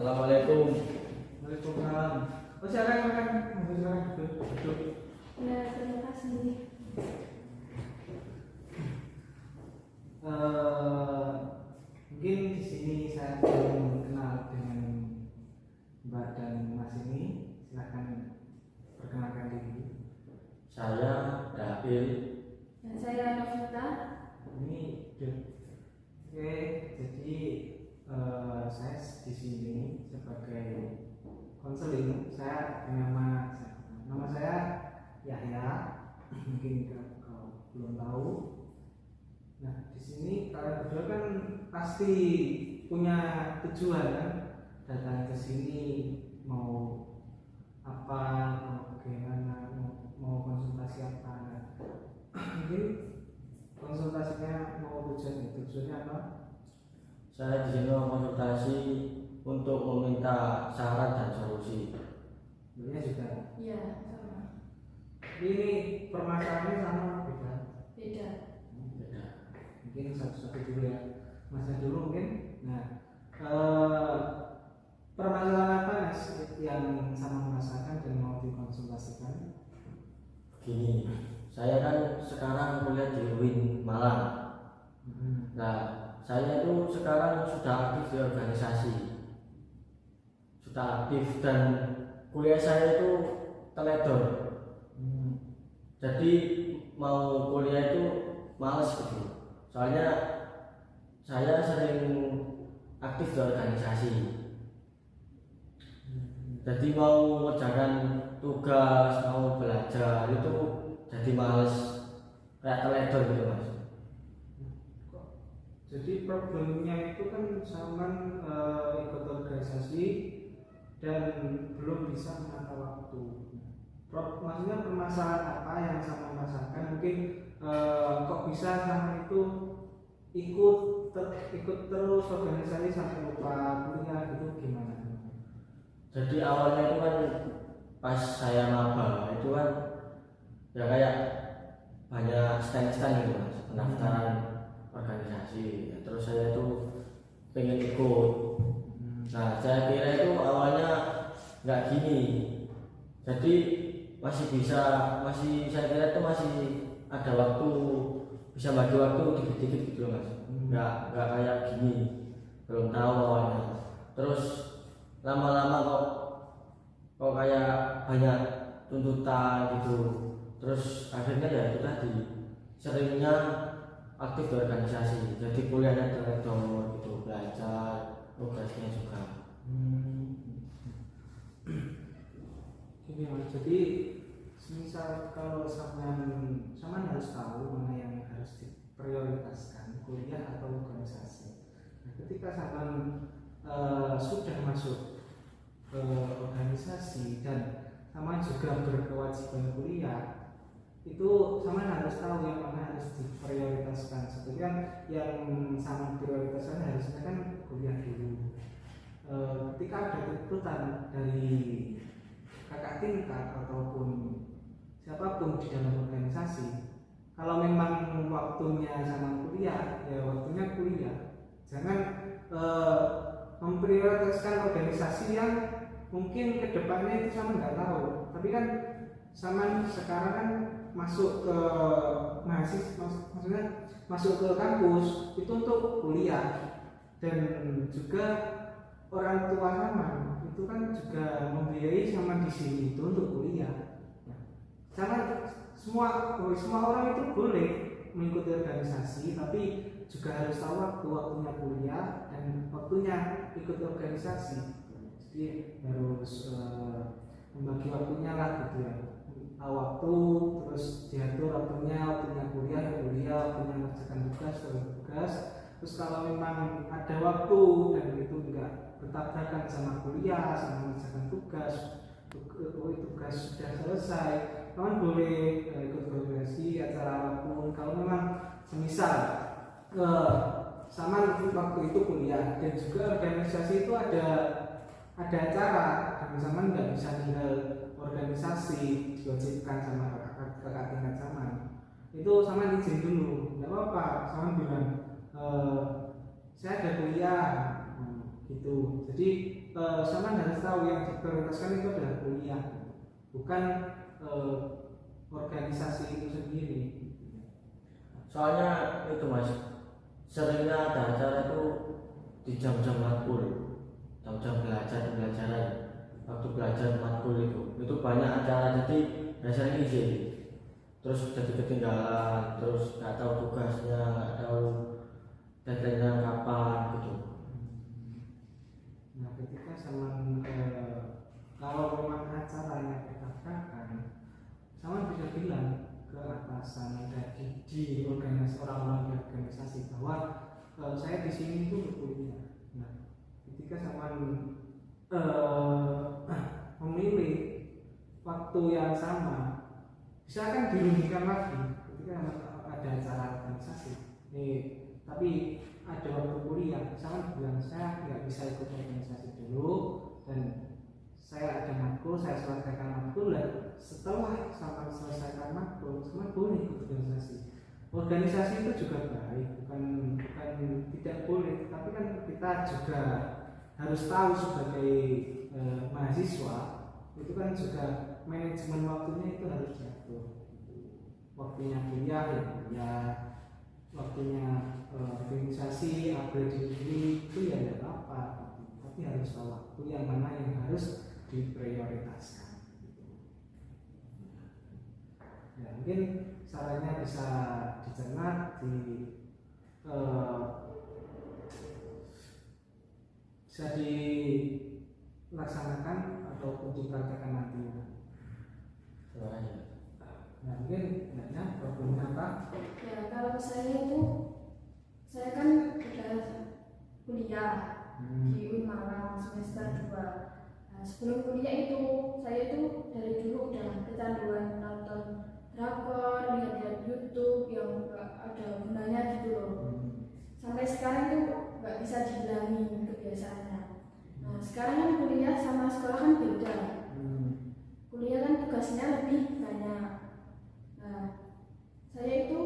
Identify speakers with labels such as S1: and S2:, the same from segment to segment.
S1: Assalamualaikum.
S2: Waalaikumsalam. Oh, silakan. Duduk.
S3: Ya, terima kasih.
S2: Mungkin di sini saya belum kenal dengan Mbak dan Mas ini. Silakan perkenalkan diri.
S1: Saya Dapil.
S3: Dan saya Novita.
S2: Ini oke, jadi saya di sini sebagai konseling. Saya nama saya Yahya. Mungkin kau belum tahu. Nah, di sini kalian berdua kan pasti punya tujuan kan, datang ke sini mau apa, mau bagaimana, mau konsultasi apa. Mungkin konsultasinya mau tujuannya apa?
S1: Saya di sini mau konsultasi untuk meminta saran dan solusi.
S2: Sebenarnya juga.
S3: Iya, sama.
S2: Ini permasalahannya sama beda.
S3: Beda.
S1: Beda.
S2: Mungkin satu-satu dulu ya, Masnya dulu mungkin. Nah, permasalahan apa Mas yang sama merasakan dan mau dikonsultasikan?
S1: Begini, saya kan sekarang kuliah di UIN Malang. Nah, saya itu sekarang sudah aktif di organisasi, sudah aktif, dan kuliah saya itu teledor. Jadi mau kuliah itu males gitu. Soalnya saya sering aktif di organisasi. Jadi mau mengerjakan tugas, mau belajar itu jadi males, kayak teledor gitu Mas.
S2: Jadi problemnya itu kan sama ikut organisasi dan belum bisa menata waktu. Maksudnya permasalahan apa yang sama rasakan? Mungkin kok bisa sama itu ikut terus organisasi sampai lupa kuliah gitu gimana?
S1: Jadi awalnya itu kan pas saya maba itu kan ya kayak banyak stand gitu Mas, pendaftaran organisasi. Terus saya itu pengen ikut. Nah, saya kira itu awalnya nggak gini. Jadi saya kira itu masih ada waktu, bisa bagi waktu dikit-dikit gitu loh Mas. Nggak kayak gini, belum tahu awalnya. Terus lama-lama kok kayak banyak tuntutan gitu. Terus akhirnya ya itu tadi, seringnya aktif di organisasi, jadi kuliahnya teledor gitu, belajar, tugasnya juga.
S2: Gini Mas, jadi misal kalau sama harus tahu mana yang harus diprioritaskan, kuliah atau organisasi. Nah, ketika sama sudah masuk ke organisasi dan sama juga berkewajiban kuliah, itu sama harus tahu yang mana harus diprioritaskan. Sebetulnya yang sama prioritaskan harusnya kan kuliah dulu. Ketika ada tuntutan dari kakak tingkat ataupun siapapun di dalam organisasi, kalau memang waktunya sama kuliah, ya waktunya kuliah. Jangan memprioritaskan organisasi yang mungkin kedepannya itu sama nggak tahu. Tapi kan sama sekarang kan masuk ke maksudnya masuk ke kampus itu untuk kuliah, dan juga orang tua sama itu kan juga membiayai sama di sini itu untuk kuliah. Sama semua orang itu boleh mengikuti organisasi, tapi juga harus tahu waktunya kuliah dan waktunya ikut organisasi. Jadi harus membagi waktunya lah gitu ya. Waktu terus diatur waktunya kuliah, waktunya mengerjakan tugas. Terus kalau memang ada waktu dan itu enggak bertabrakan sama kuliah, sama mengerjakan tugas sudah selesai, kawan boleh ikut organisasi acara apapun. Kalau memang semisal sama waktu itu kuliah dan juga organisasi itu ada acara, dan sama nggak bisa tinggal organisasi diwajibkan sama kakak tingkat sama, itu sama izin dulu, nggak apa-apa. Sama bilang saya ada kuliah gitu. Jadi sama harus tahu yang diprioritaskan itu adalah kuliah, bukan organisasi itu sendiri.
S1: Soalnya itu mas, seringnya ada acara itu di jam-jam matkul, jam-jam pelajaran, waktu belajar matkul itu banyak acara, jadi dasarnya izin, terus jadi ketinggalan, terus nggak tahu tugasnya, nggak tahu deadline-nya kapan gitu.
S2: Nah, ketika sama kalau memang acaranya berantakan, sama bisa bilang ke atasan di organisasi, orang-orang di organisasi bahwa saya di sini itu berkuliah. Nah, ketika sama memilih waktu yang sama, bisa kan dirugikan lagi ketika ada acara organisasi. Tapi ada waktu kuliah, sama bilang saya nggak bisa ikut organisasi dulu dan saya ada matkul, saya selesaikan matkul dan setelah sama selesaikan matkul, sama boleh ikut organisasi. Organisasi itu juga baik, bukan tidak boleh, tapi kan kita juga harus tahu sebagai mahasiswa itu kan juga manajemen waktunya itu harus diatur. Waktunya kuliah ya kuliah, waktunya organisasi, upgrade diri itu ya tidak apa, tapi harus tahu waktu yang mana yang harus diprioritaskan. Ya, mungkin sarannya bisa dicerna bisa dilaksanakan ataupun dipraktekkan nanti. Nah, mungkin problemnya apa?
S3: Ya kalau saya kan udah kuliah di UI Malang semester 2. Nah, sebelum kuliah itu saya dari dulu udah kecanduan nonton drakor, lihat YouTube yang gak ada gunanya gitu loh. Sampai sekarang tuh nggak bisa dihilangin kebiasaannya. Nah sekarang kan kuliah sama sekolah kan beda. Kuliah kan tugasnya lebih banyak. Nah saya itu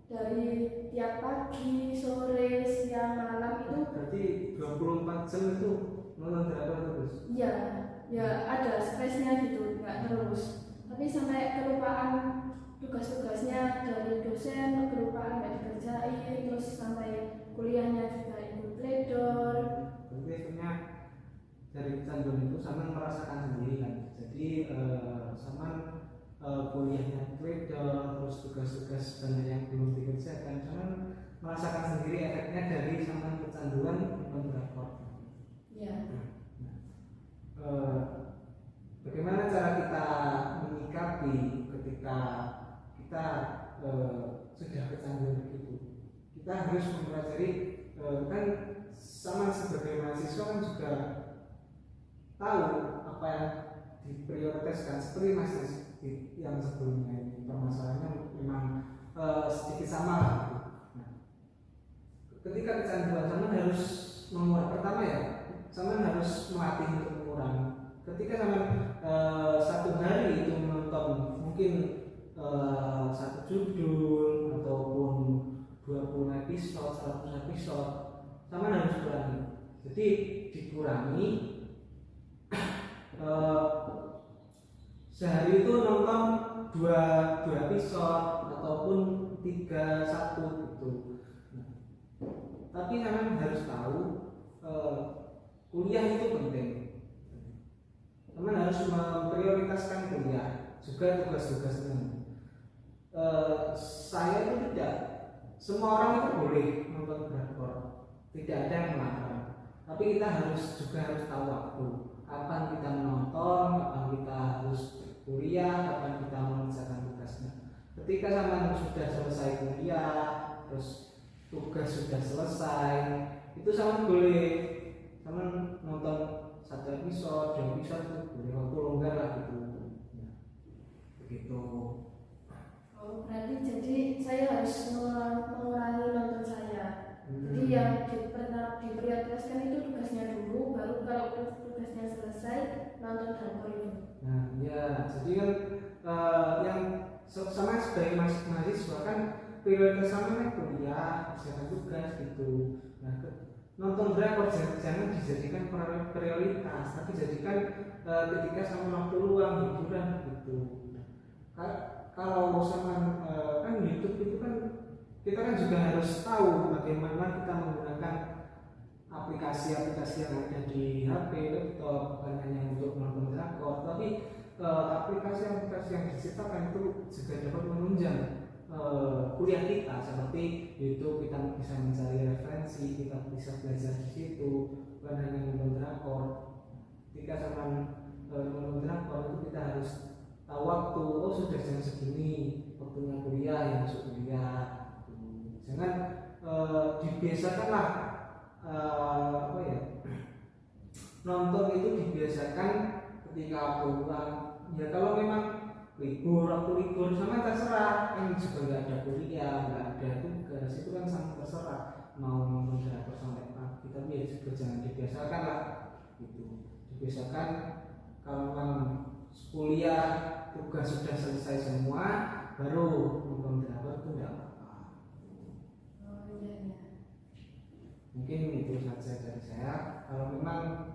S3: dari tiap pagi, sore, siang, malam itu
S2: berarti 24 jam itu nonton drakor terus?
S3: Iya, ya ada stresnya gitu, nggak terus. Tapi sampai kelupaan tugas-tugasnya dari dosen, kelupaan nggak dikerjain, terus sampai kuliahnya juga ikut pledor.
S2: Berarti akhirnya dari kecanduan itu sama merasakan sendiri kan. Jadi sama kuliahnya pledor, terus tugas-tugas banyak yang belum dikerjakan, sama merasakan sendiri efeknya dari sama kecanduan nonton drakor.
S3: Iya.
S2: Bagaimana cara kita menyikapi ketika kita sudah kecanduan begitu? Kita harus mempelajari, kan sama sebagai mahasiswa kan juga tahu apa yang diprioritaskan, seperti Mas yang sebelumnya ini permasalahannya memang sedikit sama lah. Nah, ketika kecanduan sama harus mengurangi, pertama ya sama harus melatih untuk mengurangi. Ketika sama satu hari itu menonton mungkin satu judul ataupun 20 episode, 100 episode, sama harus kurangi. Jadi dikurangi, sehari itu nonton 2 episode ataupun 1 gitu. Tapi sama harus tahu kuliah itu penting. Teman harus memprioritaskan kuliah juga tugas-tugasnya. Saya itu tidak, semua orang itu boleh nonton drakor, tidak ada yang melarang. Tapi kita juga harus tahu waktu, kapan kita menonton, kapan kita harus kuliah, kapan kita mengerjakan tugasnya. Ketika sama sudah selesai kuliah, terus tugas sudah selesai, itu sama boleh sama nonton 1 episode, 2 episode itu boleh, waktu longgar lah gitu. Nah, begitu.
S3: Oh berarti jadi saya harus mengurangi nonton saya. Jadi yang diprioritaskan itu tugasnya dulu, baru kalau tugasnya selesai nonton drakor itu.
S2: Nah ya, jadi kan yang sama sebagai mahasiswa kan prioritas sama kan kuliah, kerjakan tugas gitu. Nah nonton drakor jangan dijadikan prioritas, tapi jadikan ketika sama waktu luang hiburan gitu. Kalau sama kan YouTube itu kan kita kan juga harus tahu bagaimana kita menggunakan aplikasi-aplikasi yang ada di HP, laptop, bukan hanya untuk menonton drakor, tapi aplikasi-aplikasi yang diciptakan itu juga dapat menunjang kuliah kita. Seperti YouTube, kita bisa mencari referensi, kita bisa belajar di situ, bukan hanya menonton drakor. Ketika sama menonton drakor itu kita harus tahu waktu, oh sudah jam segini waktunya kuliah, yang masuk kuliah. Jangan dibiasakanlah nonton itu dibiasakan ketika pulang. Ya kalau memang waktu libur sama terserah, kan juga nggak ada kuliah, nggak ada tugas, itu kan sama terserah mau nonton drakor sampai pagi. Tapi ya juga jangan dibiasakan lah gitu. Dibiasakan kalau memang kuliah tugas sudah selesai semua baru nonton drakor itu nggak apa-apa.
S3: Oh iya ya.
S2: Mungkin itu saja dari saya. Kalau memang